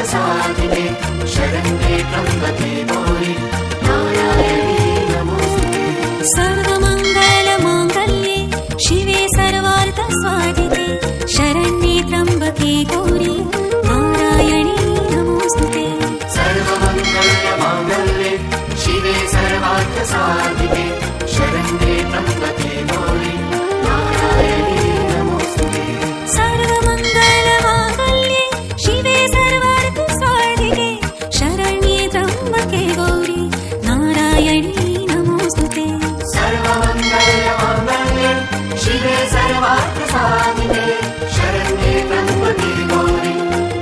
सर्वार्थसाधिके शरण्ये त्र्यम्बके गौरि नारायणी नमोस्तुते। सर्वमङ्गलमाङ्गल्ये शिवे सर्वार्थसाधिके शरण्ये त्र्यम्बके गौरि नारायणी नमोस्तुते। सर्वमङ्गलमाङ्गल्ये शिवे सर्वार्थसाधिके शरण्ये त्र्यम्बके गौरि